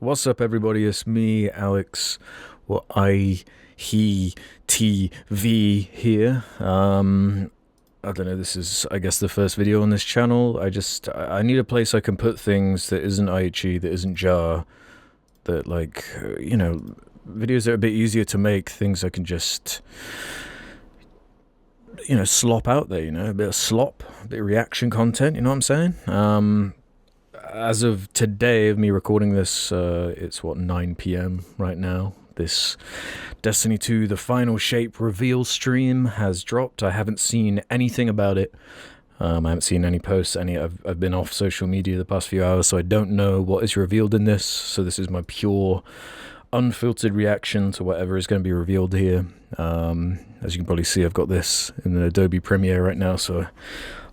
What's up, everybody? It's me, Alex, or IHE TV here. I don't know, this is, I guess, the first video on this channel. I need a place I can put things that isn't IHE, that isn't jar, that, like, you know, videos that are a bit easier to make, things I can just, you know, slop out there, you know, a bit of slop, a bit of reaction content, you know what I'm saying? As of today, of me recording this, it's what, 9 p.m. right now. This Destiny 2 The Final Shape reveal stream has dropped. I haven't seen anything about it. I haven't seen any posts, I've been off social media the past few hours, so I don't know what is revealed in this. So this is my pure, unfiltered reaction to whatever is going to be revealed here. As you can probably see, I've got this in the Adobe Premiere right now, so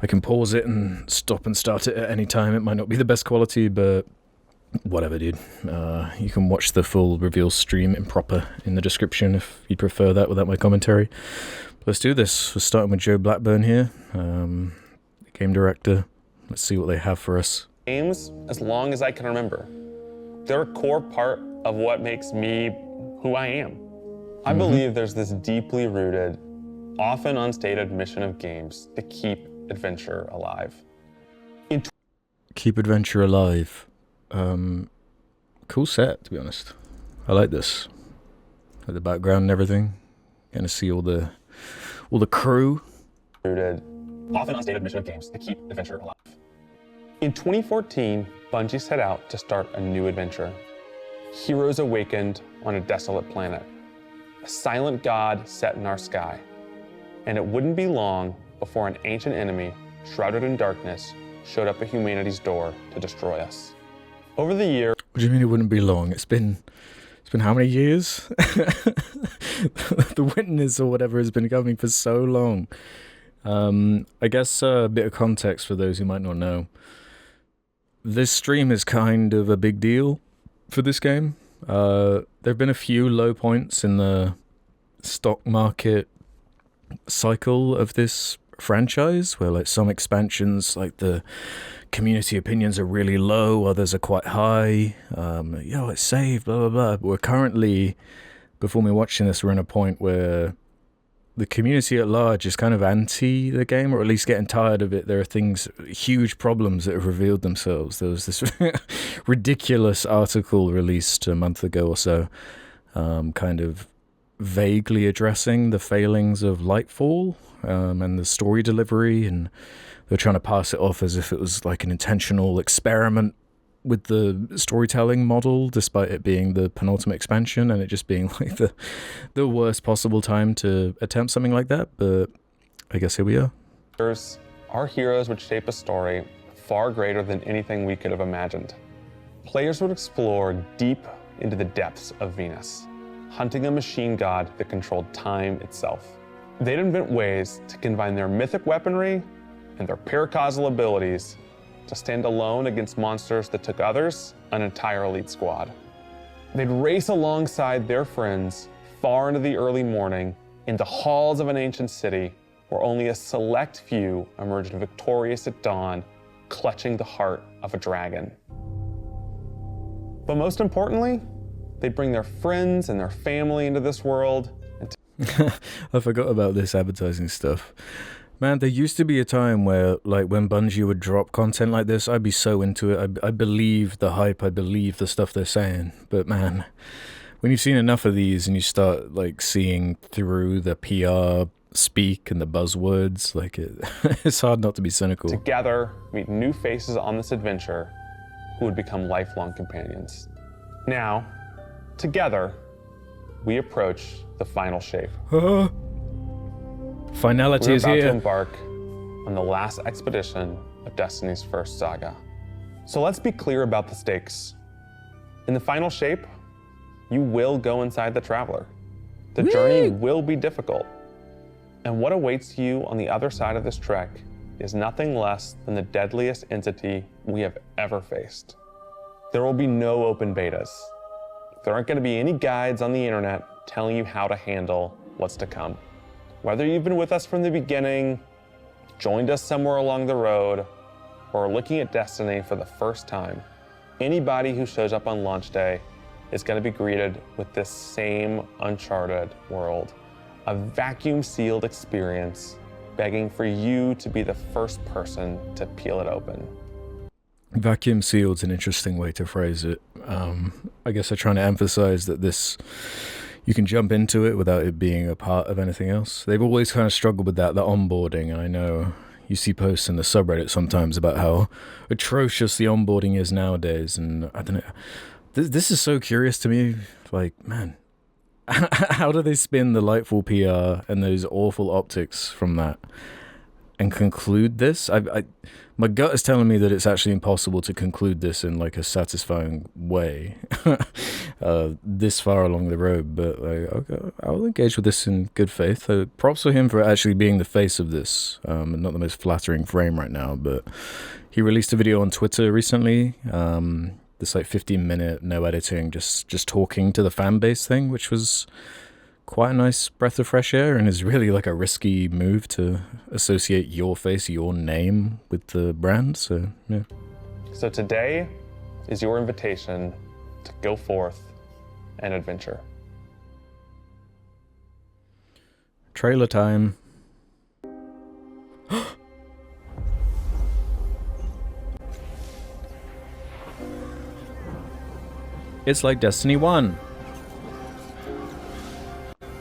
I can pause it and stop and start it at any time. It might not be the best quality, but whatever, dude. You can watch the full reveal stream improper in the description if you prefer that without my commentary. Let's do this. We're starting with Joe Blackburn here, game director. Let's see what they have for us. Games, as long as I can remember, they're a core part of what makes me who I am. I believe there's this deeply rooted, often unstated mission of games to keep adventure alive. Keep adventure alive. Cool set, to be honest. I like this. Like the background and everything. Gonna see all the crew. Rooted, often unstated mission of games to keep adventure alive. In 2014, Bungie set out to start a new adventure. Heroes awakened on a desolate planet. A silent god set in our sky. And it wouldn't be long before an ancient enemy, shrouded in darkness, showed up at humanity's door to destroy us. Over the years... What do you mean it wouldn't be long? It's been how many years? The witness or whatever has been coming for so long. I guess a bit of context for those who might not know. This stream is kind of a big deal for this game. There have been a few low points in the stock market cycle of this franchise where, like, some expansions, like, the community opinions are really low, others are quite high. Yo, it's saved, blah blah blah. But we're currently, before me watching this, we're in a point where the community at large is kind of anti the game, or at least getting tired of it. There are huge problems that have revealed themselves. There was this ridiculous article released a month ago or so, kind of vaguely addressing the failings of Lightfall and the story delivery, and they're trying to pass it off as if it was like an intentional experiment with the storytelling model, despite it being the penultimate expansion and it just being like the worst possible time to attempt something like that. But I guess here we are. Our heroes would shape a story far greater than anything we could have imagined. Players would explore deep into the depths of Venus, hunting a machine god that controlled time itself. They'd invent ways to combine their mythic weaponry and their paracausal abilities to stand alone against monsters that took others, an entire elite squad. They'd race alongside their friends far into the early morning into halls of an ancient city where only a select few emerged victorious at dawn, clutching the heart of a dragon. But most importantly, they'd bring their friends and their family into this world. I forgot about this advertising stuff. Man, there used to be a time where, like, when Bungie would drop content like this, I'd be so into it. I believe the hype, I believe the stuff they're saying. But man, when you've seen enough of these and you start, like, seeing through the PR speak and the buzzwords, like, it's hard not to be cynical. Together, meet new faces on this adventure who would become lifelong companions. Now, together, we approach the final shape. Finality is here. We're about to embark on the last expedition of Destiny's first saga. So let's be clear about the stakes. In the final shape, you will go inside the Traveler. The journey will be difficult. And what awaits you on the other side of this trek is nothing less than the deadliest entity we have ever faced. There will be no open betas. There aren't going to be any guides on the internet telling you how to handle what's to come. Whether you've been with us from the beginning, joined us somewhere along the road, or are looking at Destiny for the first time, Anybody who shows up on launch day is going to be greeted with this same uncharted world, a vacuum-sealed experience begging for you to be the first person to peel it open. Vacuum sealed's an interesting way to phrase it. I guess they're trying to emphasize that this, you can jump into it without it being a part of anything else. They've always kind of struggled with that, the onboarding, and I know you see posts in the subreddit sometimes about how atrocious the onboarding is nowadays, and I don't know. This is so curious to me. Like, man, how do they spin the Lightfall PR and those awful optics from that and conclude this? My gut is telling me that it's actually impossible to conclude this in like a satisfying way this far along the road, but like, okay, I'll engage with this in good faith. Props for him for actually being the face of this, and not the most flattering frame right now, but he released a video on Twitter recently, this like 15-minute no editing, just talking to the fan base thing, which was quite a nice breath of fresh air, and is really like a risky move to associate your face, your name with the brand. So yeah. So today is your invitation to go forth and adventure. Trailer time. It's like Destiny 1.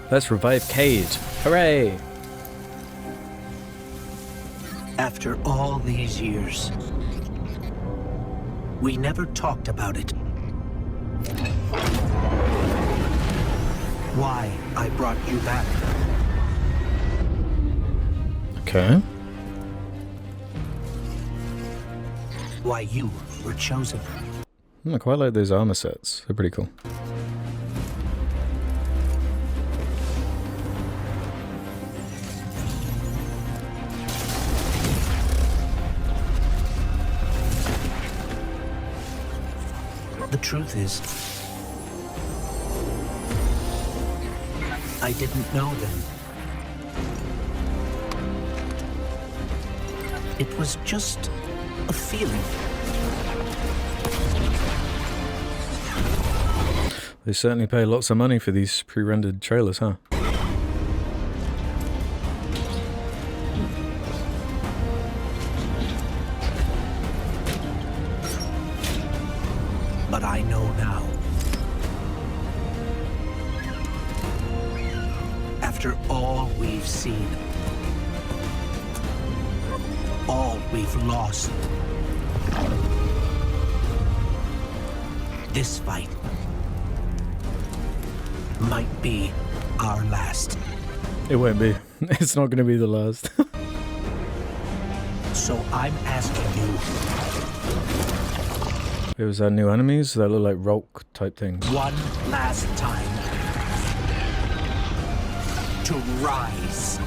Let's revive Kade. Hooray! After all these years, we never talked about it. Why I brought you back. Okay. Why you were chosen. I quite like those armor sets. They're pretty cool. The truth is, I didn't know then. It was just a feeling. They certainly pay lots of money for these pre-rendered trailers, huh? But I know now. After all we've seen, all we've lost, this fight might be our last. It won't be. It's not going to be the last. So I'm asking you, It was our new enemies that look like rock type things. one last time, to rise.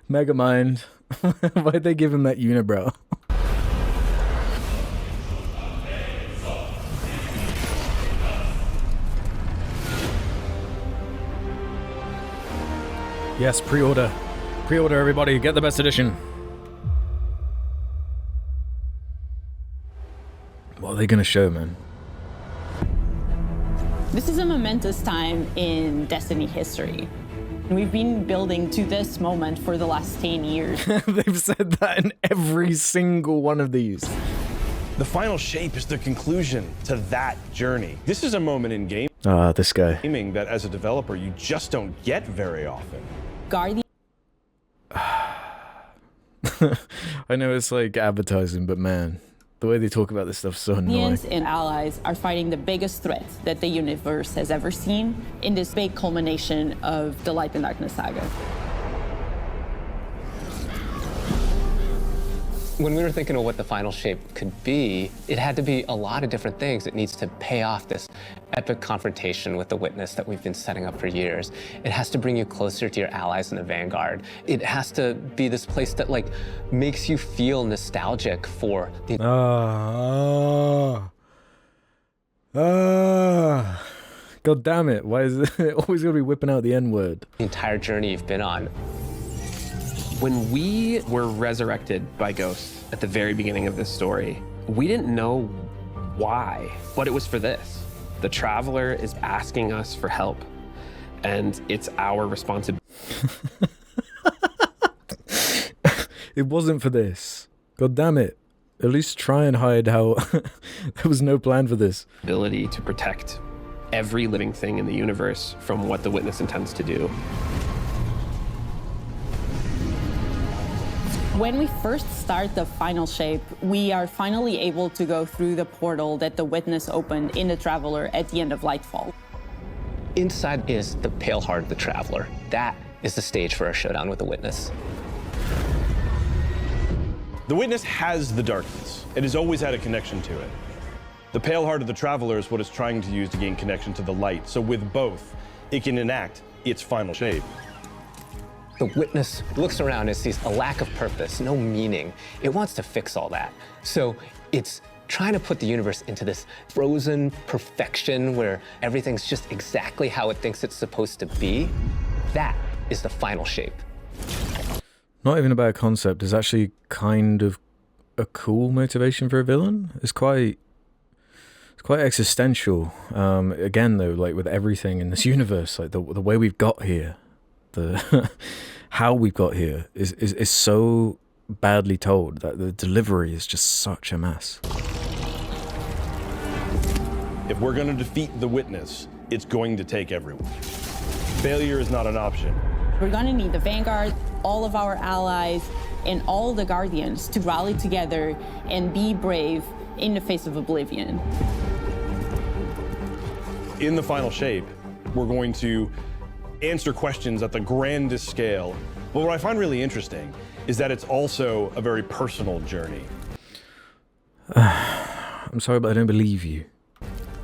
Megamind. Why'd they give him that unibrow? Yes, pre-order. Pre-order, everybody. Get the best edition. What are they going to show, man? This is a momentous time in Destiny history. We've been building to this moment for the last 10 years. They've said that in every single one of these. The final shape is the conclusion to that journey. This is a moment in This guy. gaming that as a developer you just don't get very often. Guardians I know it's like advertising, but man, the way they talk about this stuff's so annoying. and allies are fighting the biggest threat that the universe has ever seen in this big culmination of the Light and Darkness saga. When we were thinking of what the final shape could be, it had to be a lot of different things. It needs to pay off this epic confrontation with the Witness that we've been setting up for years. It has to bring you closer to your allies in the Vanguard. It has to be this place that like makes you feel nostalgic for the God damn it. Why is it always going to be whipping out the N-word? entire journey you've been on. When we were resurrected by ghosts at the very beginning of this story, we didn't know why, but it was for this. The Traveler is asking us for help, and it's our responsibility. It wasn't for this. God damn it. At least try and hide how there was no plan for this. Ability to protect every living thing in the universe from what the Witness intends to do. When we first start the final shape, we are finally able to go through the portal that the Witness opened in the Traveler at the end of Lightfall. Inside is the pale heart of the Traveler. That is the stage for our showdown with the Witness. The Witness has the darkness. It has always had a connection to it. The pale heart of the Traveler is what it's trying to use to gain connection to the light. So with both, it can enact its final shape. The Witness looks around and sees a lack of purpose, no meaning. It wants to fix all that. So it's trying to put the universe into this frozen perfection where everything's just exactly how it thinks it's supposed to be. That is the final shape. Not even about a concept. It's actually kind of a cool motivation for a villain. It's quite existential. Again, though, like with everything in this universe, like the way we've got here, the how we've got here is so badly told that the delivery is just such a mess. If we're going to defeat the Witness, it's going to take everyone. Failure is not an option. We're going to need the Vanguard, all of our allies, and all the Guardians to rally together and be brave in the face of Oblivion. In the final shape, we're going to answer questions at the grandest scale. But what I find really interesting is that it's also a very personal journey. I'm sorry, but I don't believe you.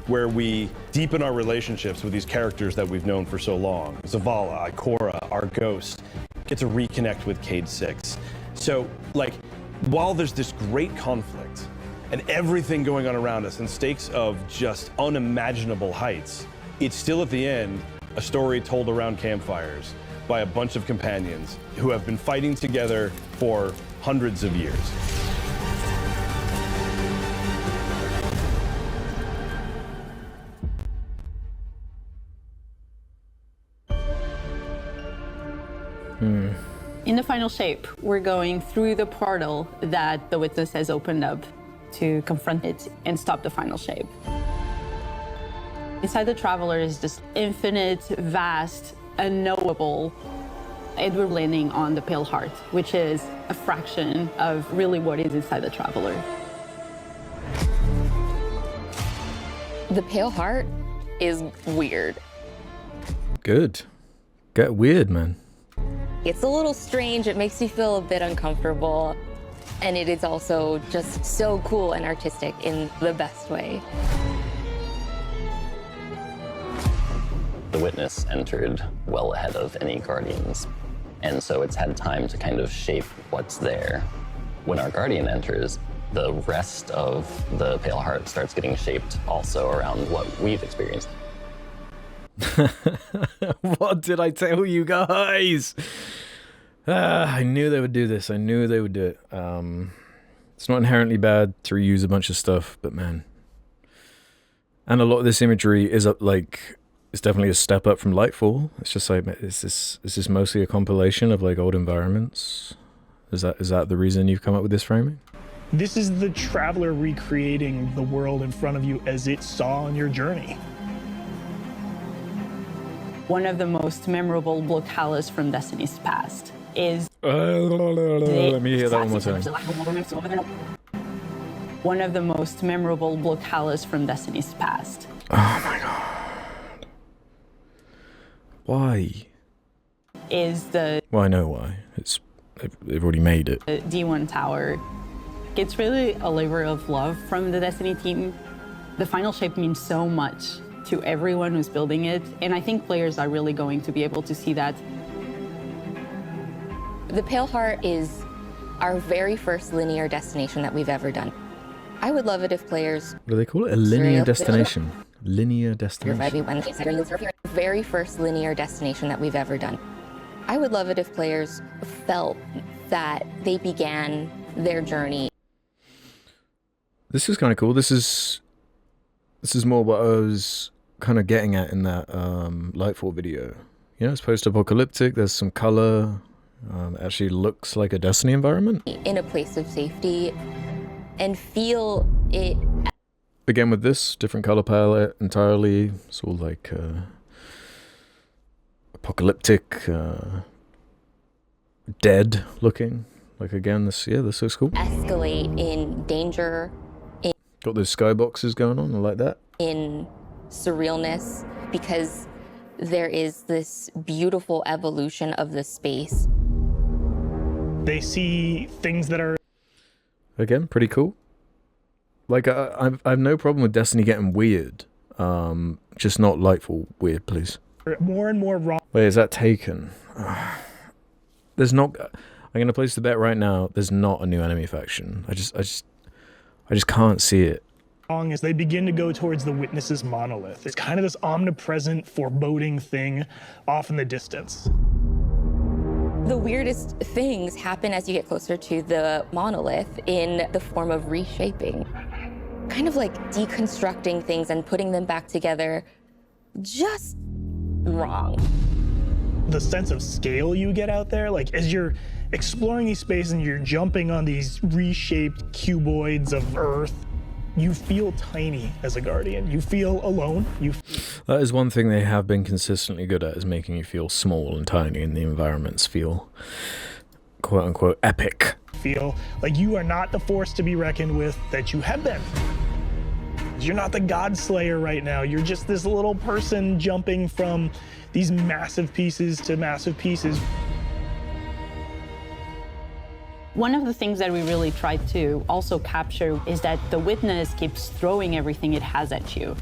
Where we deepen our relationships with these characters that we've known for so long. Zavala, Ikora, our ghost, get to reconnect with Kade 6. So, like, while there's this great conflict and everything going on around us and stakes of just unimaginable heights, it's still at the end a story told around campfires by a bunch of companions who have been fighting together for hundreds of years. In the final shape, we're going through the portal that the Witness has opened up to confront it and stop the final shape. Inside the Traveler is this infinite, vast, unknowable, and we're landing on the Pale Heart, which is a fraction of really what is inside the Traveler. The Pale Heart is weird. Good. Get weird, man. It's a little strange, it makes you feel a bit uncomfortable, and it is also just so cool and artistic in the best way. The Witness entered well ahead of any Guardians, and so it's had time to kind of shape what's there. When our Guardian enters, the rest of the Pale Heart starts getting shaped also around what we've experienced. What did I tell you guys? I knew they would do this. I knew they would do it. It's not inherently bad to reuse a bunch of stuff, but man. And a lot of this imagery is it's definitely a step up from Lightfall. It's just like, is this mostly a compilation of like old environments? Is that the reason you've come up with this framing? This is the Traveler recreating the world in front of you as it saw on your journey. One of the most memorable locales from Destiny's past is... Let me hear that one more time. One of the most memorable locales from Destiny's past. Oh my god. Why? Is the... Well, I know why. They've already made it. The D1 tower. It's really a labor of love from the Destiny team. The final shape means so much to everyone who's building it, and I think players are really going to be able to see that. The Pale Heart is our very first linear destination that we've ever done. I would love it if players... What do they call it? A linear destination. Linear destination. Very first linear destination that we've ever done. I would love it if players felt that they began their journey. This is kind of cool. This is more what I was kind of getting at in that Lightfall video. You know, it's post-apocalyptic. There's some color. It actually looks like a Destiny environment. In a place of safety and feel it. Again, with this different color palette entirely, it's all like apocalyptic, dead looking. Like again, this looks cool. Escalate in danger. Got those skyboxes going on. I like that. In surrealness, because there is this beautiful evolution of the space. They see things that are, again, pretty cool. Like I've no problem with Destiny getting weird, just not Lightfall weird, please. more and more wrong. Wait, is that taken? There's not. I'm gonna place the bet right now. There's not a new enemy faction. I just can't see it. As they begin to go towards the Witness's monolith. It's kind of this omnipresent, foreboding thing off in the distance. The weirdest things happen as you get closer to the monolith in the form of reshaping. Kind of like deconstructing things and putting them back together just wrong. The sense of scale you get out there, like as you're exploring these spaces and you're jumping on these reshaped cuboids of Earth, you feel tiny as a Guardian. You feel alone. That is one thing they have been consistently good at, is making you feel small and tiny, and the environments feel quote unquote epic. Feel like you are not the force to be reckoned with that you have been. You're not the God Slayer right now. You're just this little person jumping from these massive pieces to massive pieces. One of the things that we really tried to also capture is that the Witness keeps throwing everything it has at you.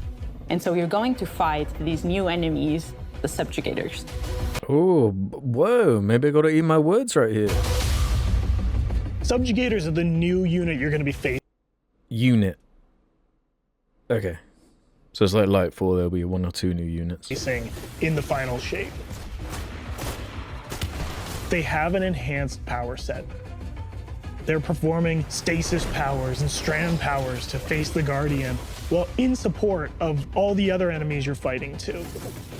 And so you're going to fight these new enemies, the Subjugators. Oh, whoa, maybe I gotta eat my words right here. Subjugators are the new unit you're gonna be facing. Unit. Okay. So it's like Lightfall, there'll be 1 or 2 new units. In the final shape. They have an enhanced power set. They're performing stasis powers and strand powers to face the Guardian, well, in support of all the other enemies you're fighting too.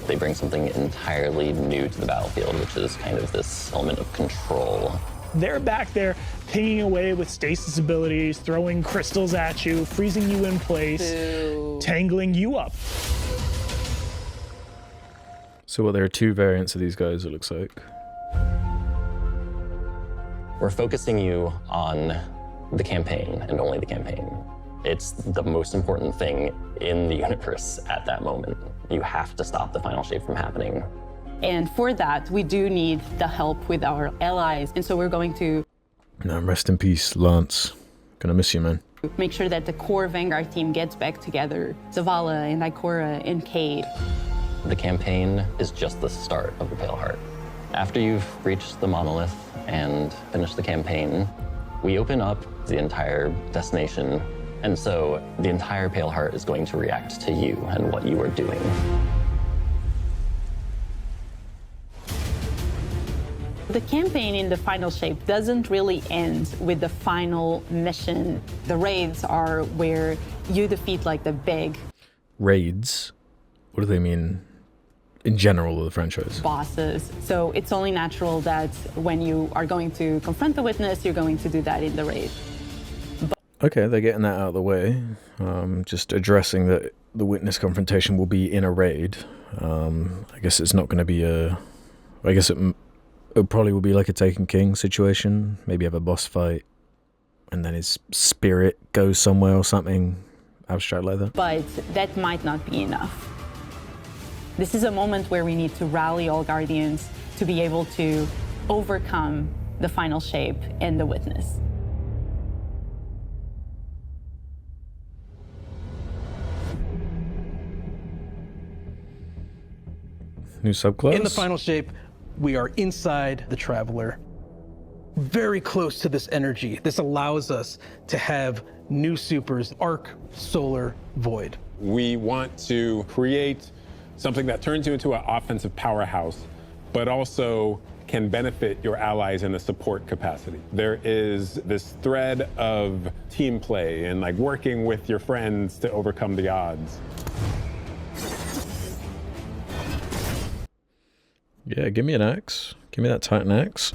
They bring something entirely new to the battlefield, which is kind of this element of control. They're back there pinging away with stasis abilities, throwing crystals at you, freezing you in place, tangling you up. So what, there are 2 variants of these guys, it looks like. We're focusing you on the campaign and only the campaign. It's the most important thing in the universe at that moment. You have to stop the final shape from happening. And for that, we do need the help with our allies. And so we're going to Rest in peace, Lance. Gonna miss you, man. make sure that the core Vanguard team gets back together. Zavala and Ikora and Kade. The campaign is just the start of the Pale Heart. After you've reached the monolith and finished the campaign, we open up the entire destination, and so the entire Pale Heart is going to react to you and what you are doing. The campaign in the final shape doesn't really end with the final mission. The raids are where you defeat like the big Raids? What do they mean in general of the franchise? Bosses. So it's only natural that when you are going to confront the Witness, you're going to do that in the raid. Okay, they're getting that out of the way. Just addressing that the Witness confrontation will be in a raid. I guess it's not going to be a... I guess it probably will be like a Taken King situation. Maybe have a boss fight, and then his spirit goes somewhere or something abstract like that. But that might not be enough. This is a moment where we need to rally all Guardians to be able to overcome the final shape and the Witness. New subclass? In the final shape, we are inside the Traveler, very close to this energy. This allows us to have new supers, Arc, Solar, Void. We want to create something that turns you into an offensive powerhouse, but also can benefit your allies in a support capacity. There is this thread of team play and like working with your friends to overcome the odds. Yeah, give me an axe. Give me that Titan axe.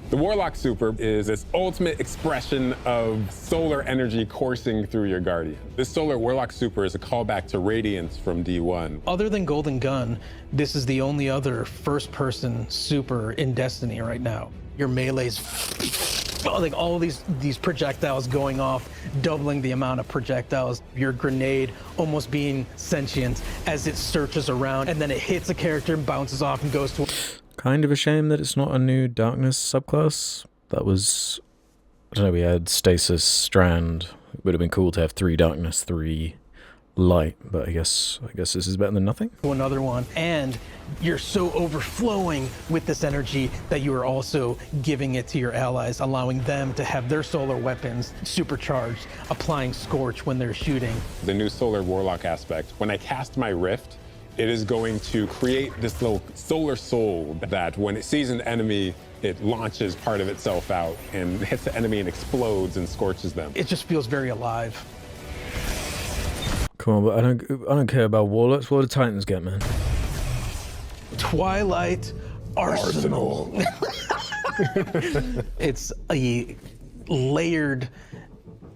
The Warlock Super is this ultimate expression of solar energy coursing through your Guardian. This Solar Warlock Super is a callback to Radiance from D1. Other than Golden Gun, this is the only other first-person super in Destiny right now. Your melee's like all of these projectiles going off, doubling the amount of projectiles. Your grenade almost being sentient as it searches around, and then it hits a character and bounces off and goes to... Kind of a shame that it's not a new Darkness subclass. That was, I don't know, we had Stasis, Strand. It would have been cool to have 3 Darkness, 3 Light, but I guess this is better than nothing. Another one, and you're so overflowing with this energy that you are also giving it to your allies, allowing them to have their solar weapons supercharged, applying Scorch when they're shooting. The new Solar Warlock aspect, when I cast my Rift, it is going to create this little solar soul that when it sees an enemy, it launches part of itself out and hits the enemy and explodes and scorches them. It just feels very alive. Come on, but I don't care about Warlocks. What do Titans get, man? Twilight Arsenal. It's a layered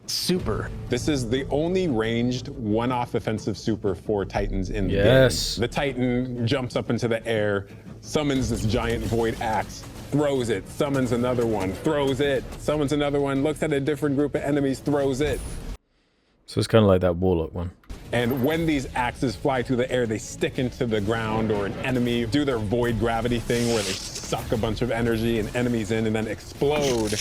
super. This is the only ranged one-off offensive super for Titans in the Yes. game. The Titan jumps up into the air, summons this giant void axe, throws it, summons another one, throws it, summons another one, looks at a different group of enemies, throws it. So it's kind of like that Warlock one. And when these axes fly through the air, they stick into the ground or an enemy, do their void gravity thing where they suck a bunch of energy and enemies in and then explode.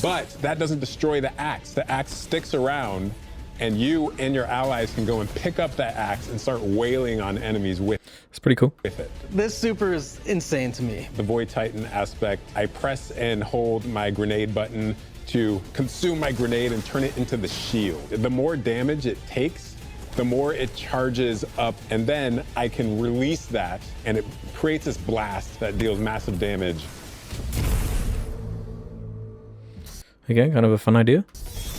But that doesn't destroy the axe. The axe sticks around and you and your allies can go and pick up that axe and start wailing on enemies with it. It's pretty cool. This super is insane to me. The Void Titan aspect, I press and hold my grenade button to consume my grenade and turn it into the shield. The more damage it takes, the more it charges up, and then I can release that, and it creates this blast that deals massive damage. Again, kind of a fun idea.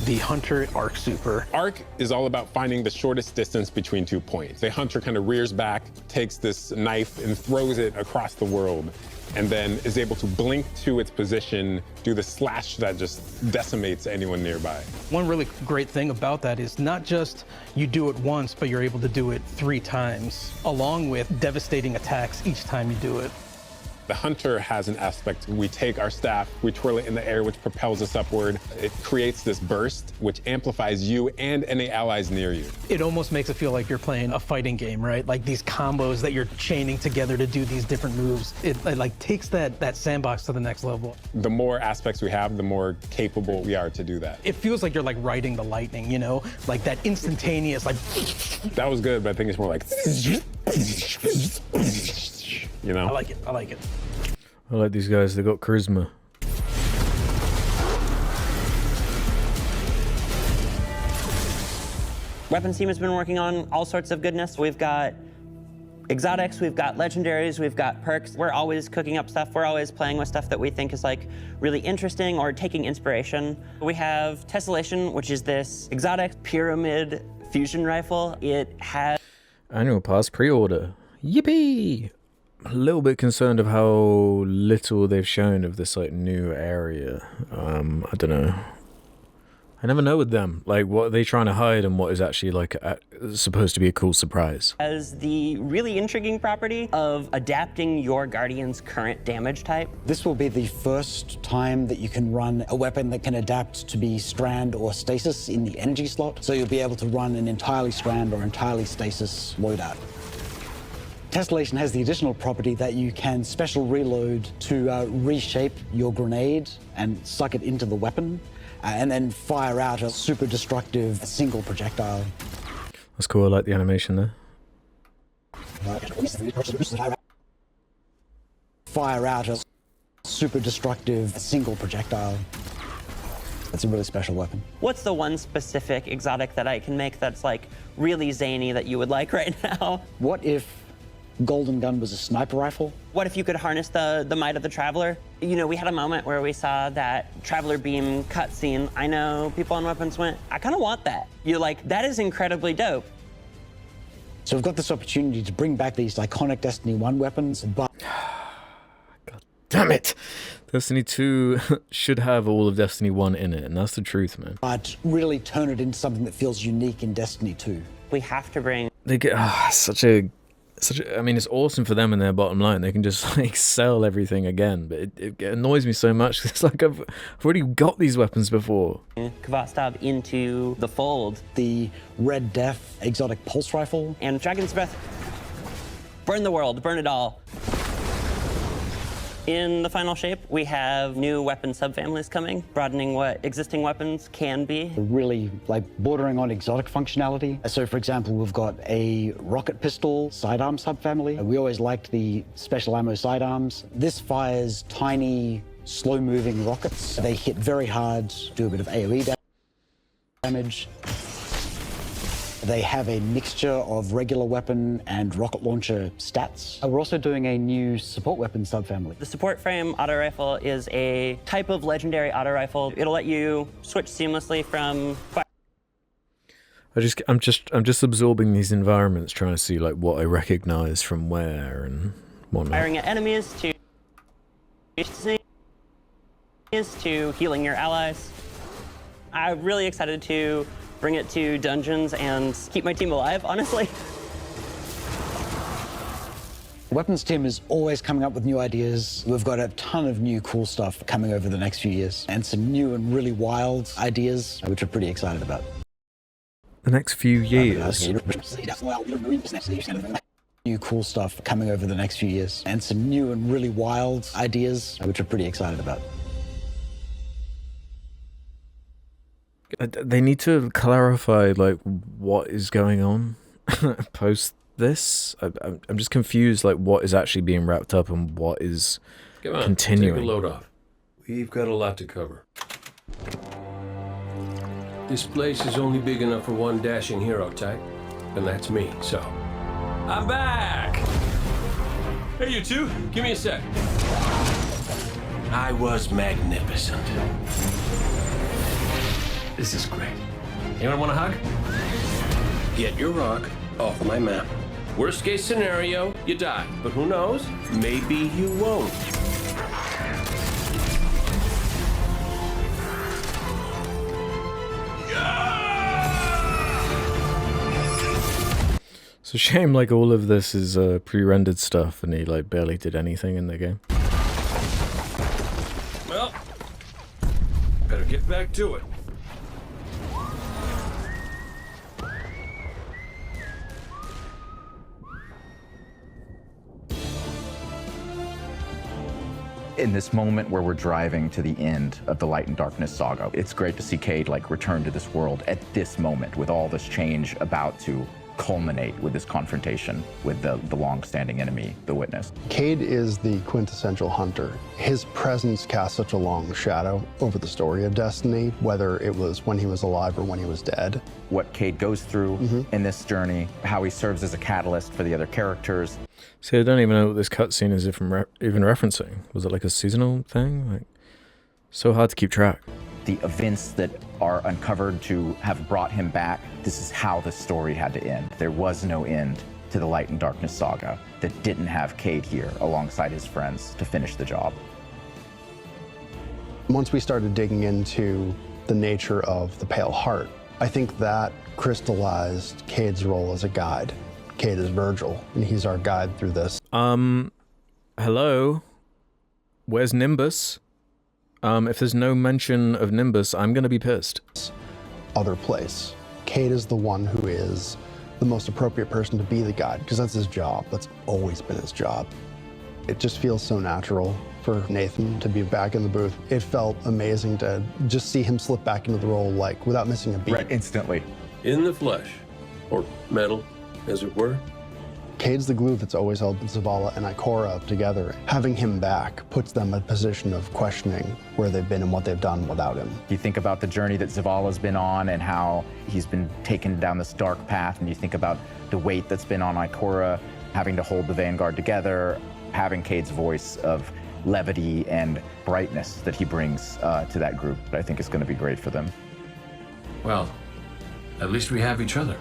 The Hunter Arc Super. Arc is all about finding the shortest distance between 2 points. The Hunter kind of rears back, takes this knife, and throws it across the world, and then is able to blink to its position, do the slash that just decimates anyone nearby. One really great thing about that is not just you do it once, but you're able to do it 3 times, along with devastating attacks each time you do it. The Hunter has an aspect. We take our staff, we twirl it in the air, which propels us upward. It creates this burst, which amplifies you and any allies near you. It almost makes it feel like you're playing a fighting game, right? Like these combos that you're chaining together to do these different moves. It like takes that sandbox to the next level. The more aspects we have, the more capable we are to do that. It feels like you're like riding the lightning, you know? Like that instantaneous, like... That was good, but I think it's more like... You know? I like it, I like it. I like these guys, they got charisma. Weapons team has been working on all sorts of goodness. We've got exotics, we've got legendaries, we've got perks. We're always cooking up stuff. We're always playing with stuff that we think is like really interesting or taking inspiration. We have Tessellation, which is this exotic pyramid fusion rifle. It has Annual pass pre-order. Yippee! A little bit concerned of how little they've shown of this like new area. I don't know. I never know with them, like what are they trying to hide and what is actually like supposed to be a cool surprise. Has the really intriguing property of adapting your Guardian's current damage type. This will be the first time that you can run a weapon that can adapt to be Strand or Stasis in the energy slot. So you'll be able to run an entirely Strand or entirely Stasis loadout. Tessellation has the additional property that you can special reload to reshape your grenade and suck it into the weapon. And then fire out a super destructive single projectile. That's cool, I like the animation there. Fire out a super destructive single projectile. It's a really special weapon. What's the one specific exotic that I can make that's like really zany that you would like right now? What if golden gun was a sniper rifle. What if you could harness the might of the Traveler? You know, we had a moment where we saw that Traveler beam cutscene. I know people on Weapons went, I kind of want that. You're like, that is incredibly dope. So we've got this opportunity to bring back these iconic Destiny 1 weapons, but... God damn it! Destiny 2 should have all of Destiny 1 in it, and that's the truth, man. But really turn it into something that feels unique in Destiny 2. We have to bring... They get I mean, it's awesome for them and their bottom line. They can just like sell everything again, but it annoys me so much. It's like I've already got these weapons before. Kvatstav into the fold. The Red Death exotic pulse rifle. And Dragon's Breath. Burn the world, burn it all. In the final shape, we have new weapon subfamilies coming, broadening what existing weapons can be. Really like bordering on exotic functionality. So for example, we've got a rocket pistol sidearm subfamily. We always liked the special ammo sidearms. This fires tiny, slow-moving rockets. They hit very hard, do a bit of AoE damage. They have a mixture of regular weapon and rocket launcher stats. We're also doing a new support weapon subfamily. The support frame auto rifle is a type of legendary auto rifle. It'll let you switch seamlessly from... I'm just absorbing these environments, trying to see like what I recognize from where and whatnot. Firing at enemies to healing your allies. I'm really excited to bring it to dungeons and keep my team alive, honestly. The weapons team is always coming up with new ideas. We've got a ton of new cool stuff coming over the next few years, and some new and really wild ideas, which we're pretty excited about. The next few years. New cool stuff coming over the next few years, and some new and really wild ideas, which we're pretty excited about. They need to clarify like what is going on post this. I'm just confused, like what is actually being wrapped up and what is continuing. Take a load off. We've got a lot to cover. This place is only big enough for one dashing hero type, and that's me. So I'm back. Hey, you two, give me a sec. I was magnificent. This is great. Anyone want a hug? Get your rock off my map. Worst case scenario, you die. But who knows? Maybe you won't. It's a shame like all of this is pre-rendered stuff and he like barely did anything in the game. Well, better get back to it. In this moment where we're driving to the end of the Light and Darkness saga, it's great to see Kade like return to this world at this moment with all this change about to culminate with this confrontation with the long-standing enemy, the Witness. Kade is the quintessential hunter. His presence casts such a long shadow over the story of Destiny, whether it was when he was alive or when he was dead. What Kade goes through in this journey, how he serves as a catalyst for the other characters. See, I don't even know what this cutscene is even referencing. Was it like a seasonal thing? Like, so hard to keep track. The events that are uncovered to have brought him back, this is how the story had to end. There was no end to the Light and Darkness saga that didn't have Kade here alongside his friends to finish the job. Once we started digging into the nature of the Pale Heart, I think that crystallized Kade's role as a guide. Kade is Virgil, and he's our guide through this. Hello? Where's Nimbus? If there's no mention of Nimbus, I'm gonna be pissed. Other place. Kade is the one who is the most appropriate person to be the guide, because that's his job. That's always been his job. It just feels so natural for Nathan to be back in the booth. It felt amazing to just see him slip back into the role, like, without missing a beat. Right, instantly. In the flesh, or metal, as it were. Kade's the glue that's always held Zavala and Ikora together. Having him back puts them in a position of questioning where they've been and what they've done without him. You think about the journey that Zavala's been on and how he's been taken down this dark path, and you think about the weight that's been on Ikora having to hold the Vanguard together, having Kade's voice of levity and brightness that he brings to that group, that I think is going to be great for them. Well, at least we have each other.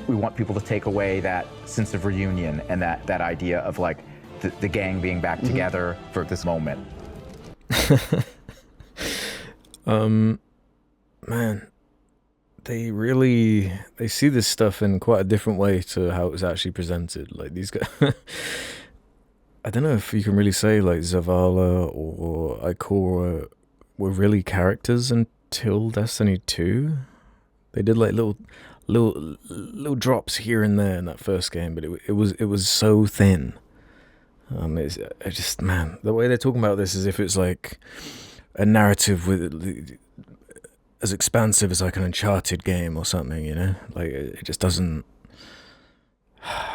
We want people to take away that sense of reunion and that idea of like the gang being back together for this moment. Man, they see this stuff in quite a different way to how it was actually presented. Like these guys, I don't know if you can really say like Zavala or Ikora were really characters until Destiny 2. They did like little drops here and there in that first game, but it was so thin. I just, man, the way they're talking about this is if it's like a narrative with as expansive as like an Uncharted game or something, you know? Like it just doesn't.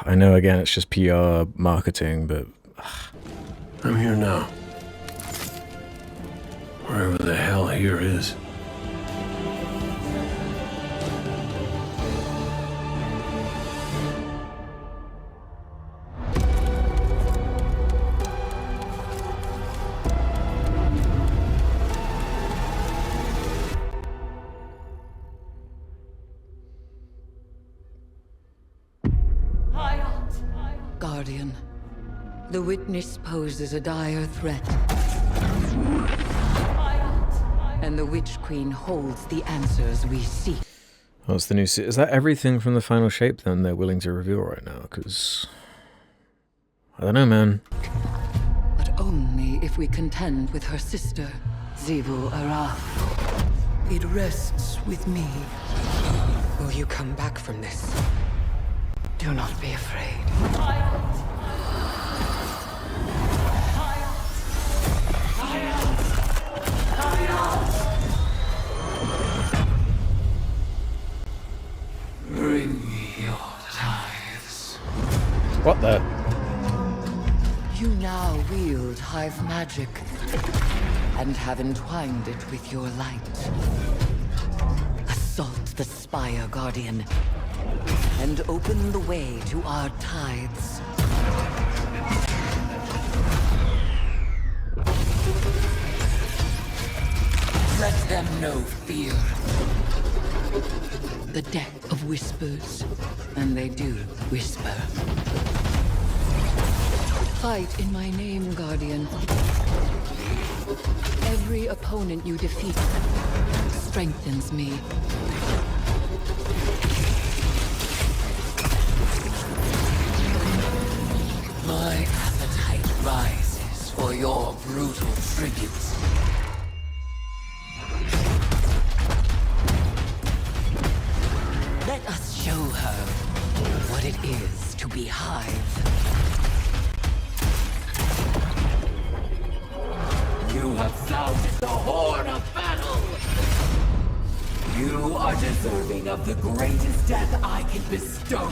I know, again, it's just PR marketing, but I'm here now. Wherever the hell here is. Guardian, the Witness poses a dire threat. And the Witch Queen holds the answers we seek. What's the new? Is that everything from the final shape then they're willing to reveal right now? Because I don't know, man. But only if we contend with her sister, Xivu Araf. It rests with me. Will you come back from this? Do not be afraid. Bring me your tithes. What the? You now wield hive magic and have entwined it with your light. Assault the Spire, Guardian, and open the way to our tithes. Let them know fear. The death of whispers, and they do whisper. Fight in my name, Guardian. Every opponent you defeat strengthens me. My appetite rises for your brutal tribute. Let us show her what it is to be Hive. You have found the horn of battle! You are deserving of the greatest death I can bestow.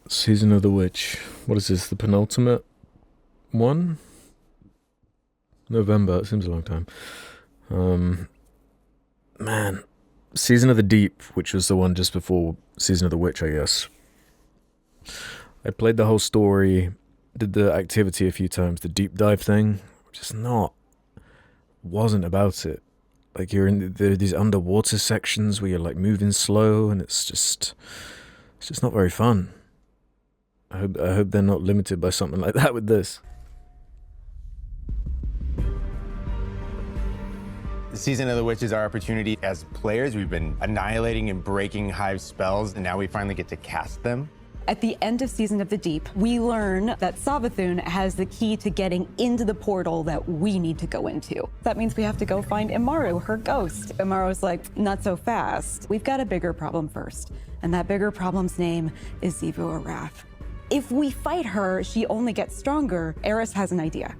Season of the Witch. What is this? The penultimate one? November. It seems a long time. Man. Season of the Deep, which was the one just before Season of the Witch, I guess. I played the whole story, did the activity a few times, the deep dive thing. Just wasn't about it. Like you're in these underwater sections where you're like moving slow, and it's just not very fun. I hope they're not limited by something like that with this. The Season of the Witch is our opportunity as players. We've been annihilating and breaking Hive spells, and now we finally get to cast them. At the end of Season of the Deep, we learn that Savathun has the key to getting into the portal that we need to go into. That means we have to go find Imaru, her ghost. Imaru's like, not so fast. We've got a bigger problem first, and that bigger problem's name is Xivu Araf. If we fight her, she only gets stronger. Eris has an idea.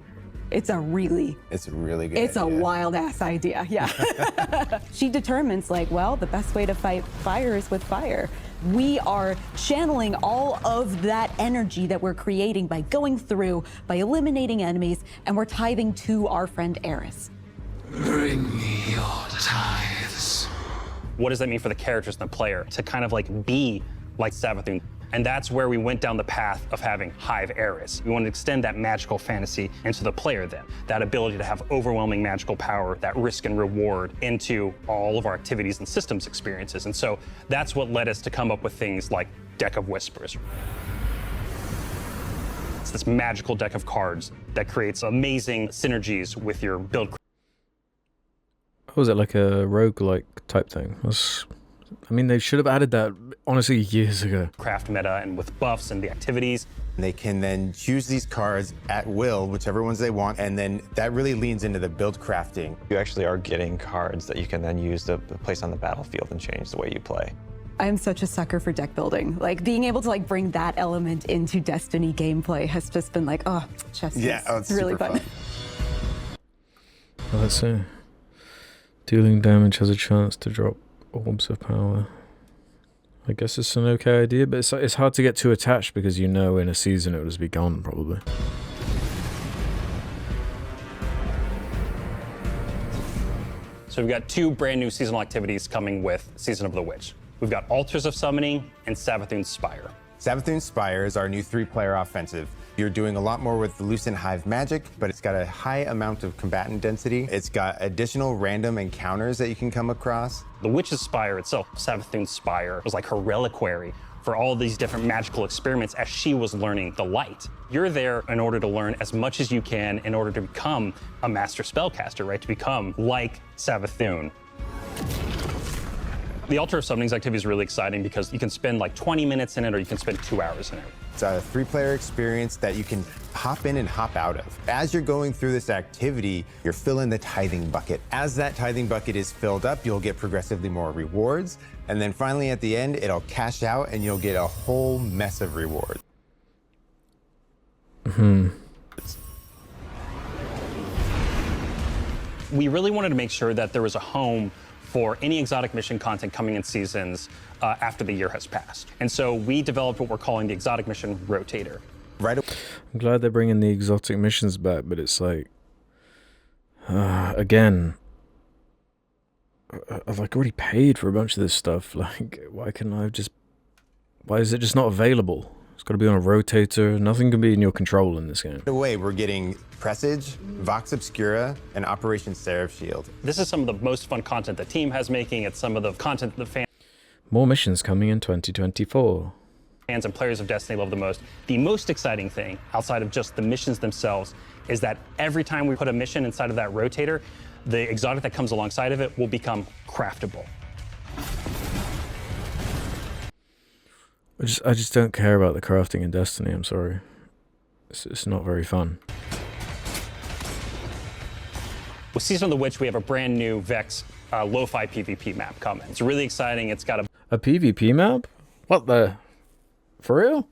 It's a really good It's idea. a wild ass idea, yeah. She determines like, well, the best way to fight fire is with fire. We are channeling all of that energy that we're creating by going through, by eliminating enemies, and we're tithing to our friend Eris. Bring me your tithes. what does that mean for the characters and the player to kind of like be like Savathun? And that's where we went down the path of having Hive Eris. We wanted to extend that magical fantasy into the player then. That ability to have overwhelming magical power, that risk and reward into all of our activities and systems experiences. And so that's what led us to come up with things like Deck of Whispers. It's this magical deck of cards that creates amazing synergies with your build. Was it like a roguelike type thing? I mean, they should have added that, honestly, years ago. Craft meta and with buffs and the activities. They can then choose these cards at will, whichever ones they want, and then that really leans into the build crafting. You actually are getting cards that you can then use to place on the battlefield and change the way you play. I'm such a sucker for deck building. Like, being able to like bring that element into Destiny gameplay has just been like, oh, chess. Yeah, it's really super fun. Well, let's see. Dealing damage has a chance to drop orbs of power. I guess it's an okay idea, but it's hard to get too attached because you know in a season it will just be gone probably. So we've got 2 brand new seasonal activities coming with Season of the Witch. We've got Altars of Summoning and Savathun's Spire. Savathun's Spire is our new 3-player offensive. You're doing a lot more with the Lucent Hive magic, but it's got a high amount of combatant density. It's got additional random encounters that you can come across. The Witch's Spire itself, Savathun's Spire, was like her reliquary for all these different magical experiments as she was learning the light. You're there in order to learn as much as you can in order to become a master spellcaster, right? To become like Savathun. The Altar of Summoning's activity is really exciting because you can spend like 20 minutes in it or you can spend 2 hours in it. It's a 3-player experience that you can hop in and hop out of. As you're going through this activity, you're filling the tithing bucket. As that tithing bucket is filled up, you'll get progressively more rewards. And then finally at the end, it'll cash out and you'll get a whole mess of rewards. We really wanted to make sure that there was a home for any exotic mission content coming in seasons after the year has passed. And so we developed what we're calling the Exotic Mission Rotator. Right. I'm glad they're bringing the exotic missions back, but it's like, again, I've like already paid for a bunch of this stuff. Like, why is it just not available? It's got to be on a rotator. Nothing can be in your control in this game. Away, we're getting Presage, Vox Obscura, and Operation Seraph Shield. This is some of the most fun content the team has making. It's some of the content the fans. More missions coming in 2024. Fans and players of Destiny love the most. The most exciting thing, outside of just the missions themselves, is that every time we put a mission inside of that rotator, the exotic that comes alongside of it will become craftable. I just don't care about the crafting in Destiny, I'm sorry. It's not very fun. With Season of the Witch, we have a brand new Vex lo-fi PvP map coming. It's really exciting. It's got a PvP map? What the? For real?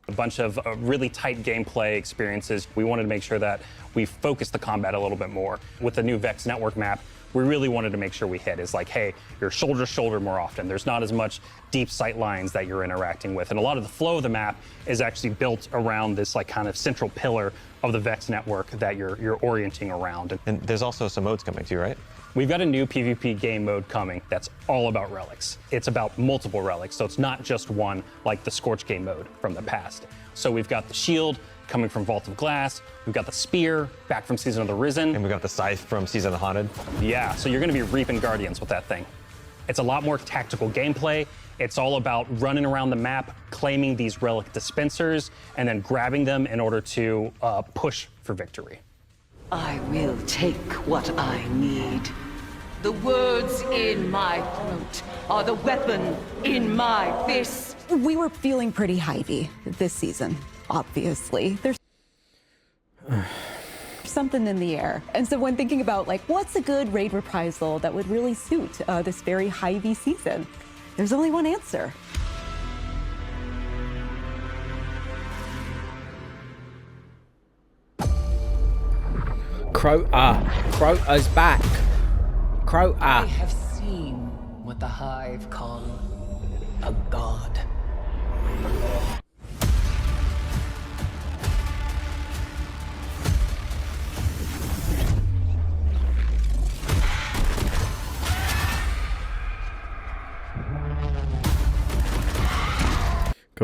A bunch of really tight gameplay experiences. We wanted to make sure that we focused the combat a little bit more. With the new Vex network map, we really wanted to make sure we hit is like, hey, you're shoulder to shoulder more often. There's not as much deep sight lines that you're interacting with. And a lot of the flow of the map is actually built around this like kind of central pillar of the Vex network that you're orienting around. And there's also some modes coming too, right? We've got a new PvP game mode coming that's all about relics. It's about multiple relics, so it's not just one like the Scorch game mode from the past. So we've got the shield coming from Vault of Glass, we've got the spear back from Season of the Risen. And we've got the scythe from Season of the Haunted. Yeah, so you're gonna be reaping Guardians with that thing. It's a lot more tactical gameplay. It's all about running around the map, claiming these relic dispensers, and then grabbing them in order to push for victory. I will take what I need. The words in my throat are the weapon in my fist. We were feeling pretty Hivey this season, obviously. There's something in the air. And so when thinking about like, what's a good raid reprisal that would really suit this very Hivey season, there's only one answer. Crota's back. Crota. I have seen what the Hive call a god.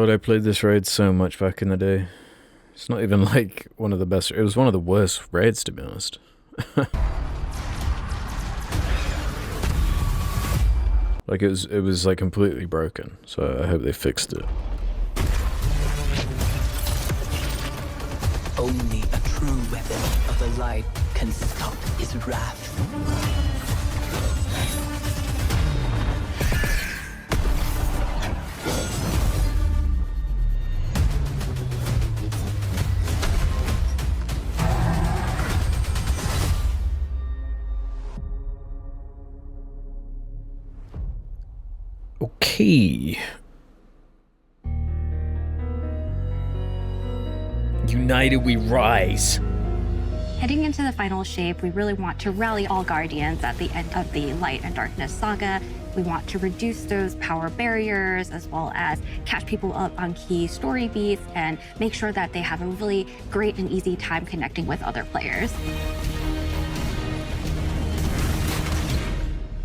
God, I played this raid so much back in the day. It's not even like one of the best. It was one of the worst raids, to be honest. Like it was like completely broken. So I hope they fixed it. Only a true weapon of the light can stop his wrath. Okay. United we rise. Heading into the final shape, we really want to rally all Guardians at the end of the Light and Darkness saga. We want to reduce those power barriers, as well as catch people up on key story beats and make sure that they have a really great and easy time connecting with other players.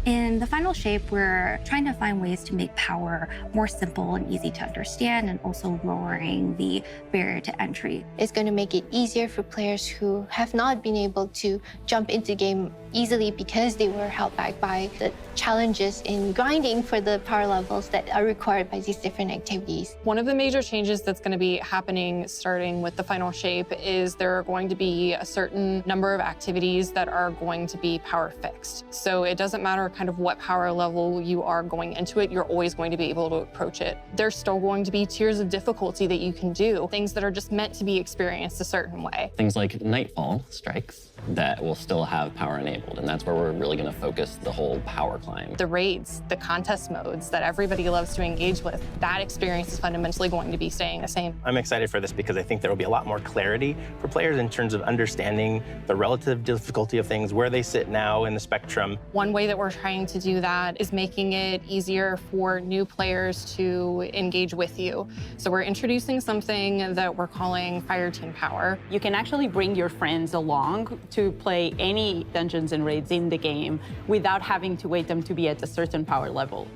In the final shape, we're trying to find ways to make power more simple and easy to understand, and also lowering the barrier to entry. It's going to make it easier for players who have not been able to jump into game easily because they were held back by the challenges in grinding for the power levels that are required by these different activities. One of the major changes that's going to be happening starting with the final shape is there are going to be a certain number of activities that are going to be power fixed. So it doesn't matter kind of what power level you are going into it, you're always going to be able to approach it. There's still going to be tiers of difficulty that you can do, things that are just meant to be experienced a certain way. Things like Nightfall strikes that will still have power enabled, and that's where we're really going to focus the whole power climb. The raids, the contest modes that everybody loves to engage with, that experience is fundamentally going to be staying the same. I'm excited for this because I think there will be a lot more clarity for players in terms of understanding the relative difficulty of things, where they sit now in the spectrum. One way that we're trying to do that is making it easier for new players to engage with you. So we're introducing something that we're calling Fire Team Power. You can actually bring your friends along to play any dungeons and raids in the game without having to wait them to be at a certain power level.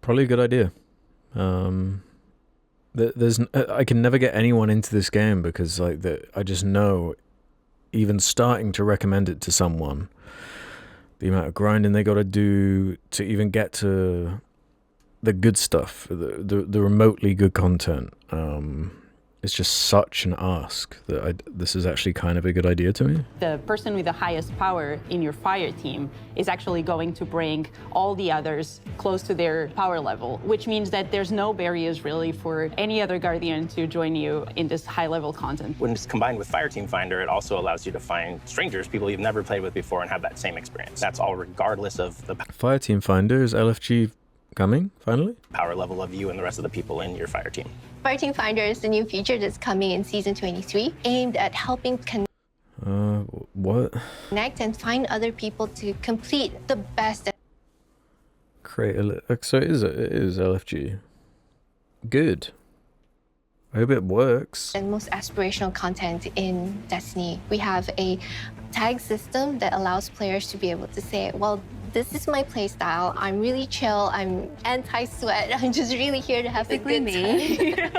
Probably a good idea. I can never get anyone into this game because I just know, even starting to recommend it to someone, the amount of grinding they got to do to even get to the good stuff, the remotely good content. It's just such an ask that this is actually kind of a good idea to me. The person with the highest power in your fire team is actually going to bring all the others close to their power level, which means that there's no barriers really for any other Guardian to join you in this high-level content. When it's combined with Fireteam Finder, it also allows you to find strangers, people you've never played with before, and have that same experience. That's all regardless of the Fireteam Finder, is LFG coming, finally? Power level of you and the rest of the people in your fire team. Fireteam Finder is the new feature that's coming in Season 23, aimed at helping what? connect and find other people to complete the best. So it is LFG. Good. I hope it works. And most aspirational content in Destiny. We have a tag system that allows players to be able to say, well, this is my playstyle. I'm really chill. I'm anti-sweat. I'm just really here to have a good time.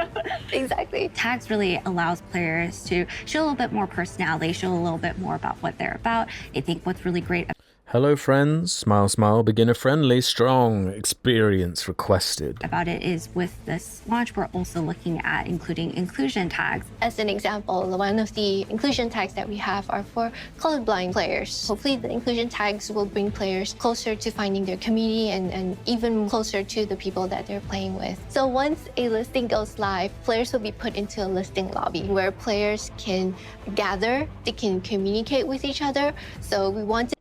Exactly. Tags really allows players to show a little bit more personality, show a little bit more about what they're about. I think what's really great. Hello, friends. Smile, smile. Beginner friendly. Strong. Experience requested. About it is with this launch, we're also looking at including inclusion tags. As an example, one of the inclusion tags that we have are for colorblind players. Hopefully the inclusion tags will bring players closer to finding their community and even closer to the people that they're playing with. So once a listing goes live, players will be put into a listing lobby where players can gather, they can communicate with each other. So we want to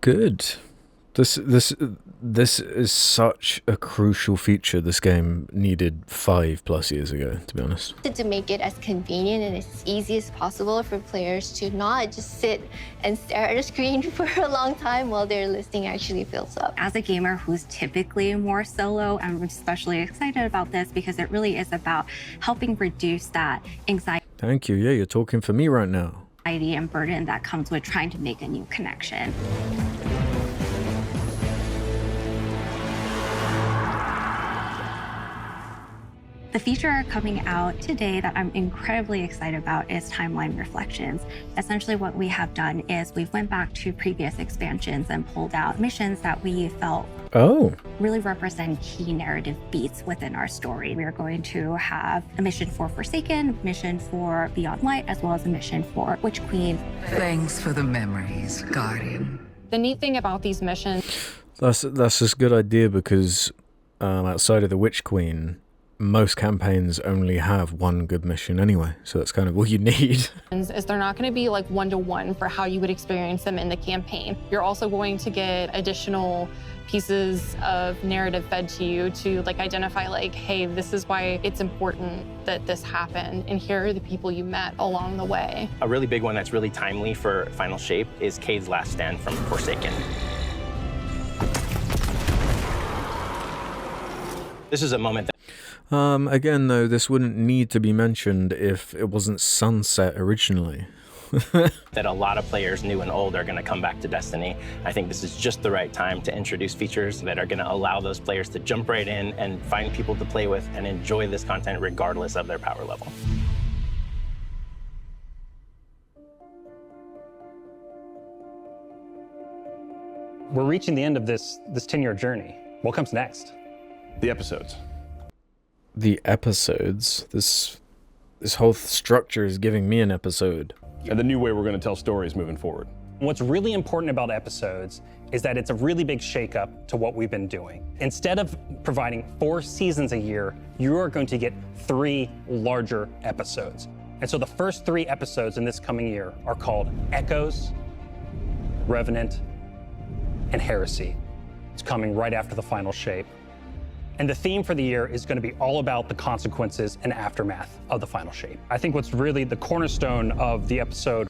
Good. This is such a crucial feature this game needed 5+ years ago, to be honest. to make it as convenient and as easy as possible for players to not just sit and stare at a screen for a long time while their listing actually fills up. As a gamer who's typically more solo, I'm especially excited about this because it really is about helping reduce that anxiety Thank you. Yeah, you're talking for me right now. and burden that comes with trying to make a new connection. The feature coming out today that I'm incredibly excited about is Timeline Reflections. Essentially what we have done is we've went back to previous expansions and pulled out missions that we felt really represent key narrative beats within our story. We are going to have a mission for Forsaken, mission for Beyond Light, as well as a mission for Witch Queen. Thanks for the memories, Guardian. The neat thing about these missions... That's just a good idea because outside of the Witch Queen, most campaigns only have one good mission anyway, so that's kind of all you need. Is they're not going to be like one-to-one for how you would experience them in the campaign. You're also going to get additional pieces of narrative fed to you to like identify like, hey, this is why it's important that this happened, and here are the people you met along the way. A really big one that's really timely for Final Shape is Kade's last stand from Forsaken. This is a moment that... Again, though, this wouldn't need to be mentioned if it wasn't Sunset originally. that a lot of players, new and old, are going to come back to Destiny. I think this is just the right time to introduce features that are going to allow those players to jump right in and find people to play with and enjoy this content regardless of their power level. We're reaching the end of this 10-year journey. What comes next? The episodes. The episodes? This whole structure is giving me an episode. And the new way we're going to tell stories moving forward. What's really important about episodes is that it's a really big shakeup to what we've been doing. Instead of providing 4 seasons a year, you are going to get 3 larger episodes. And so the first 3 episodes in this coming year are called Echoes, Revenant, and Heresy. It's coming right after the Final Shape. And the theme for the year is going to be all about the consequences and aftermath of the Final Shape. I think what's really the cornerstone of the episode...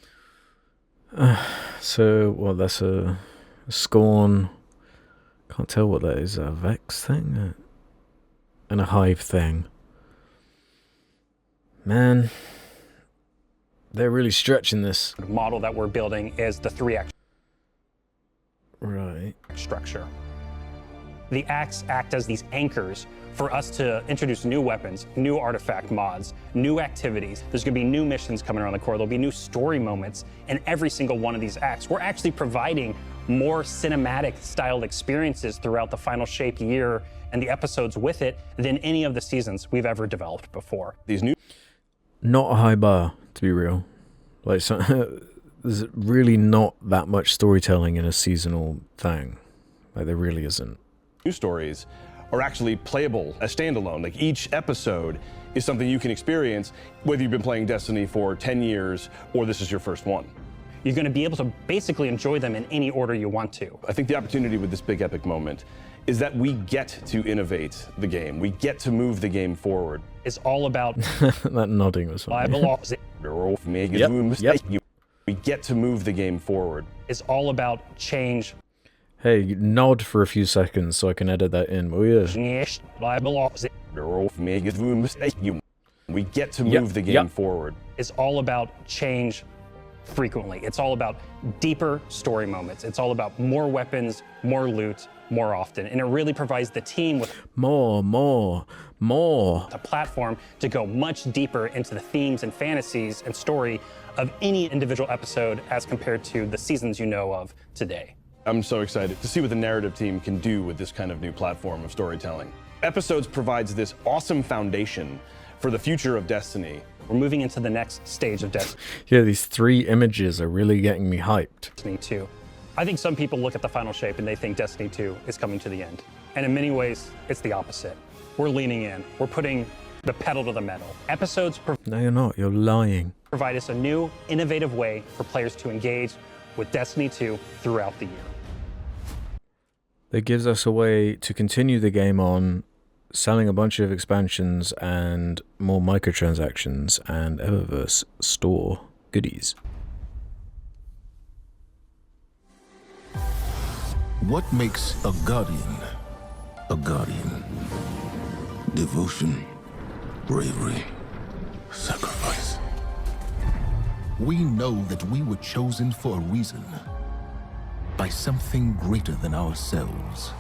So, well, that's a Scorn... Can't tell what that is. A Vex thing? And a Hive thing. Man. They're really stretching this. The model that we're building is the 3-act structure. The acts act as these anchors for us to introduce new weapons, new artifact mods, new activities. There's going to be new missions coming around the core. There'll be new story moments in every single one of these acts. We're actually providing more cinematic styled experiences throughout the Final Shape year and the episodes with it than any of the seasons we've ever developed before. These new... Not a high bar, to be real. Like, so, there's really not that much storytelling in a seasonal thing. Like, there really isn't. New stories are actually playable as standalone. Like, each episode is something you can experience, whether you've been playing Destiny for 10 years or this is your first one. You're going to be able to basically enjoy them in any order you want to. I think the opportunity with this big epic moment is that we get to innovate the game. We get to move the game forward. It's all about... That nodding was funny. Yep. We get to move the game forward. It's all about change. Hey, nod for a few seconds so I can edit that in. Oh, yeah. We get to move the game forward. It's all about change frequently. It's all about deeper story moments. It's all about more weapons, more loot, more often. And it really provides the team with more. A platform to go much deeper into the themes and fantasies and story of any individual episode as compared to the seasons you know of today. I'm so excited to see what the narrative team can do with this kind of new platform of storytelling. Episodes provides this awesome foundation for the future of Destiny. We're moving into the next stage of Destiny. Yeah, these 3 images are really getting me hyped. Destiny 2. I think some people look at the Final Shape and they think Destiny 2 is coming to the end. And in many ways, it's the opposite. We're leaning in. We're putting the pedal to the metal. Episodes No, you're not. You're lying. Provide us a new, innovative way for players to engage with Destiny 2 throughout the year. That gives us a way to continue the game on, selling a bunch of expansions and more microtransactions and Eververse store goodies. What makes a guardian a guardian? Devotion, bravery, sacrifice. We know that we were chosen for a reason, by something greater than ourselves.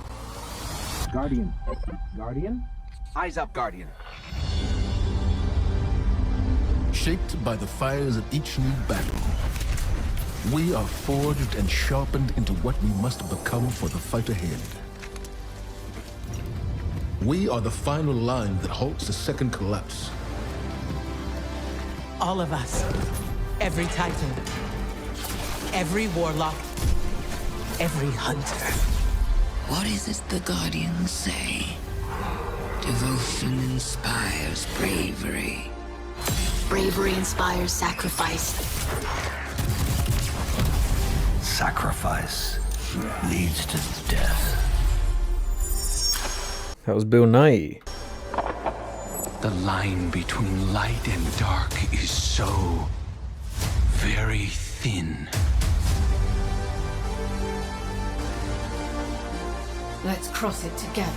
Guardian. Guardian? Eyes up, Guardian. Shaped by the fires of each new battle, we are forged and sharpened into what we must become for the fight ahead. We are the final line that halts the second collapse. All of us. Every Titan. Every Warlock. Every Hunter. What is it the Guardians say? Devotion inspires bravery. Bravery inspires sacrifice. Sacrifice leads to death. That was Bill Nye. The line between light and dark is so very thin. Let's cross it together.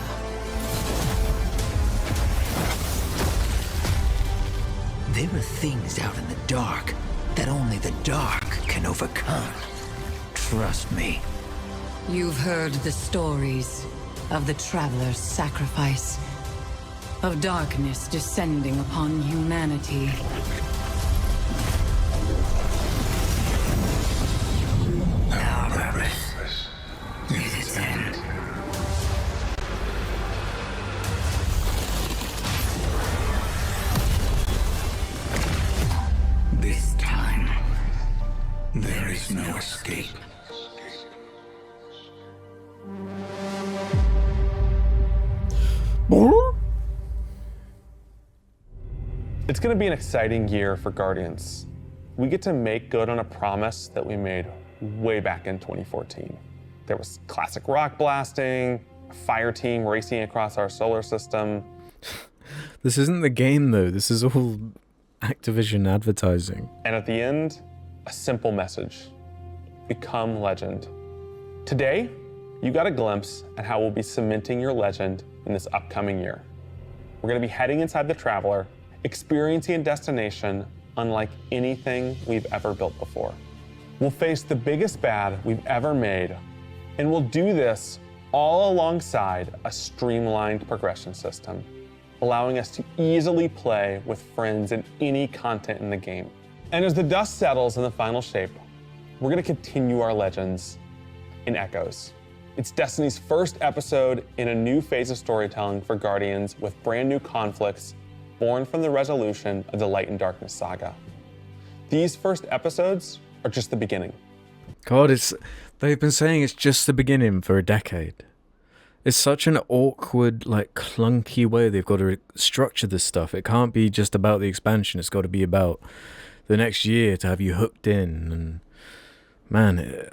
There are things out in the dark that only the dark can overcome. Trust me. You've heard the stories of the Traveler's sacrifice, of darkness descending upon humanity. Our purpose is its end. This time, there is no escape. It's going to be an exciting year for Guardians. We get to make good on a promise that we made way back in 2014. There was classic rock blasting, a fire team racing across our solar system. This isn't the game though, this is all Activision advertising. And at the end, a simple message. Become legend. Today, you got a glimpse at how we'll be cementing your legend in this upcoming year. We're going to be heading inside the Traveler, experiencing a destination unlike anything we've ever built before. We'll face the biggest bad we've ever made, and we'll do this all alongside a streamlined progression system, allowing us to easily play with friends in any content in the game. And as the dust settles in the final shape, we're going to continue our legends in Echoes. It's Destiny's first episode in a new phase of storytelling for Guardians with brand new conflicts born from the resolution of the Light and Darkness saga. These first episodes are just the beginning. God, they've been saying it's just the beginning for a decade. It's such an awkward, like clunky way they've got to structure this stuff. It can't be just about the expansion. It's got to be about the next year to have you hooked in. And man,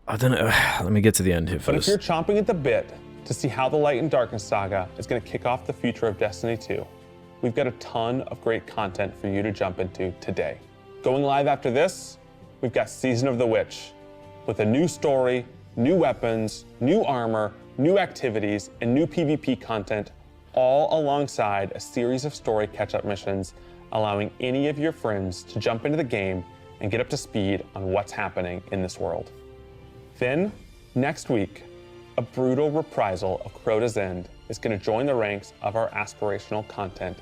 I don't know. Let me get to the end here first. But if you're chomping at the bit to see how the Light and Darkness saga is going to kick off the future of Destiny 2, we've got a ton of great content for you to jump into today. Going live after this, we've got Season of the Witch, with a new story, new weapons, new armor, new activities, and new PvP content, all alongside a series of story catch-up missions, allowing any of your friends to jump into the game and get up to speed on what's happening in this world. Then, next week, a brutal reprisal of Crota's End is going to join the ranks of our aspirational content.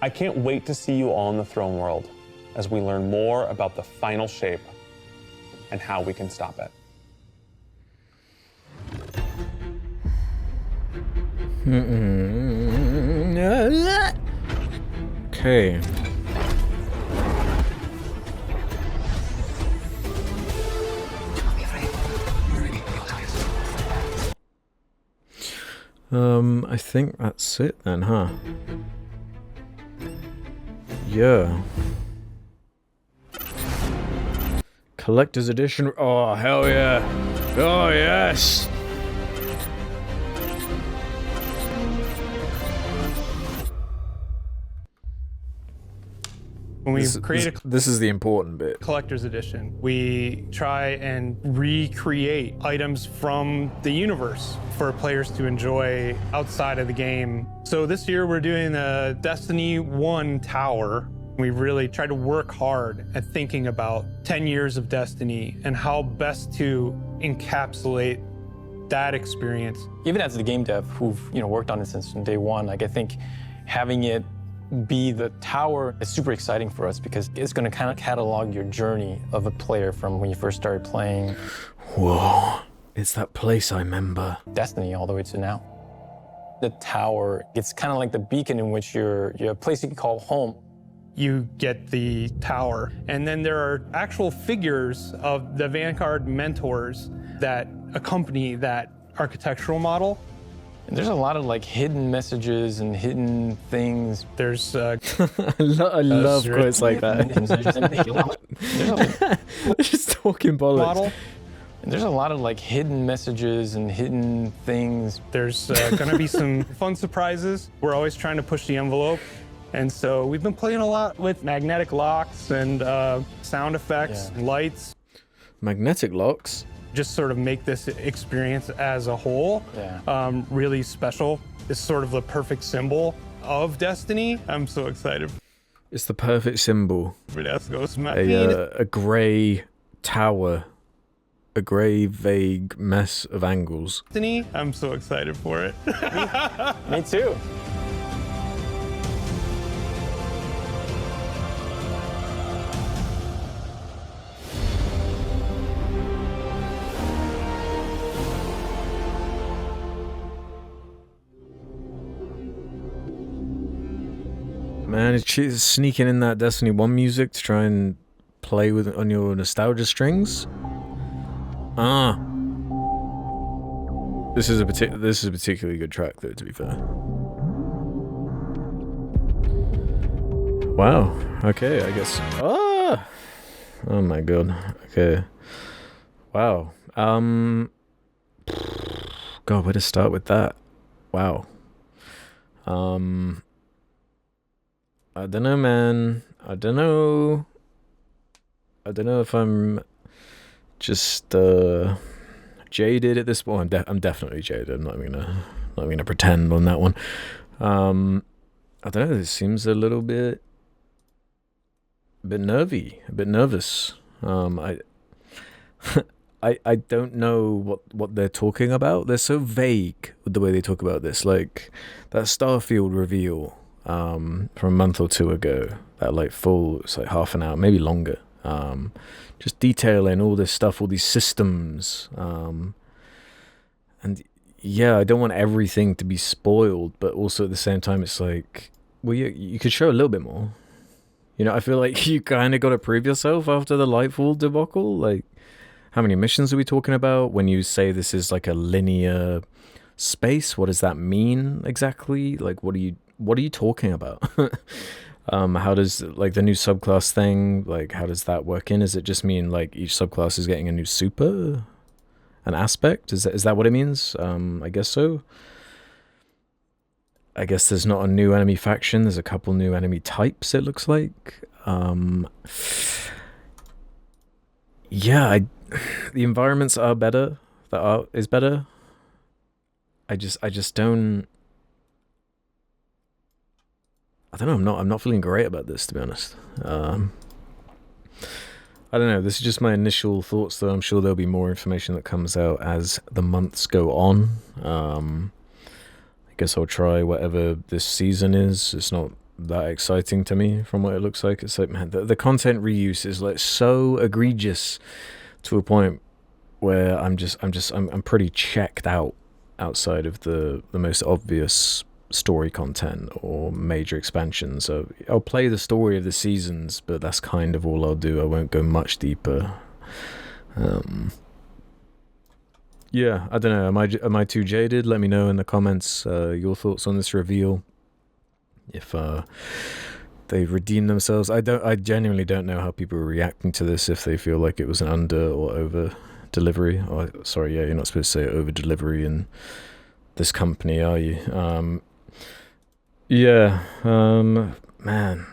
I can't wait to see you all in the Throne World as we learn more about the final shape and how we can stop it. Okay. I think that's it then, huh? Yeah. Collector's edition. Oh, hell yeah. Oh, yes. When we create this is the important bit. Collector's edition, we try and recreate items from the universe for players to enjoy outside of the game. So this year we're doing a Destiny 1 tower. We really tried to work hard at thinking about 10 years of Destiny and how best to encapsulate that experience. Even as the game dev who've worked on it since day one, like I think having it be the tower is super exciting for us because it's going to kind of catalog your journey of a player from when you first started playing. Whoa, it's that place I remember. Destiny all the way to now. The tower, it's kind of like the beacon in which you're a place you can call home. You get the tower, and then there are actual figures of the Vanguard mentors that accompany that architectural model. And there's a lot of like hidden messages and hidden things. There's I love quotes like that. Just talking bollocks. Model. And there's a lot of like hidden messages and hidden things. There's gonna be some fun surprises. We're always trying to push the envelope. And so we've been playing a lot with magnetic locks and sound effects, and lights. Magnetic locks? Just sort of make this experience as a whole really special. It's sort of the perfect symbol of Destiny. I'm so excited. It's the perfect symbol. A A grey tower. A grey, vague mess of angles. Destiny, I'm so excited for it. Me too. Man, it's sneaking in that Destiny 1 music to try and play with on your nostalgia strings. This is a particularly good track though, to be fair. Wow. Okay, I guess. Oh my god. Okay. Wow. God, where to start with that? Wow. I don't know, man. I don't know if I'm just jaded at this point. I'm definitely jaded. I'm not gonna pretend on that one. I don't know. This seems a little bit nervy, a bit nervous. I don't know what they're talking about. They're so vague with the way they talk about this. Like that Starfield reveal from a month or two ago. That like full, it's like half an hour, maybe longer. Just detailing all this stuff, all these systems. And yeah, I don't want everything to be spoiled, but also at the same time, it's like, well, you could show a little bit more. You know, I feel like you kind of got to prove yourself after the Lightfall debacle. Like, how many missions are we talking about? When you say this is like a linear space, what does that mean exactly? Like, what are you talking about? How does like the new subclass thing, like how does that work in? Does it just mean like each subclass is getting a new super, an aspect? Is that what it means? I guess so. I guess there's not a new enemy faction. There's a couple new enemy types, it looks like. Yeah, the environments are better. The art is better. I just don't. I don't know. I'm not feeling great about this, to be honest. I don't know. This is just my initial thoughts, though. I'm sure there'll be more information that comes out as the months go on. I guess I'll try whatever this season is. It's not that exciting to me from what it looks like. It's like, man, the content reuse is like so egregious to a point where I'm pretty checked out outside of the most obvious story content or major expansions. So I'll play the story of the seasons, but that's kind of all I'll do. I won't go much deeper. Yeah, I don't know. Am I too jaded? Let me know in the comments your thoughts on this reveal. If they've redeemed themselves. I genuinely don't know how people are reacting to this, if they feel like it was an under or over delivery. Oh, sorry, yeah, you're not supposed to say over delivery in this company, are you? Yeah, man.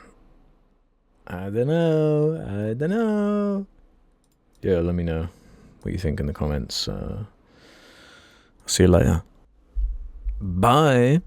I don't know. Yeah, let me know what you think in the comments. See you later. Bye.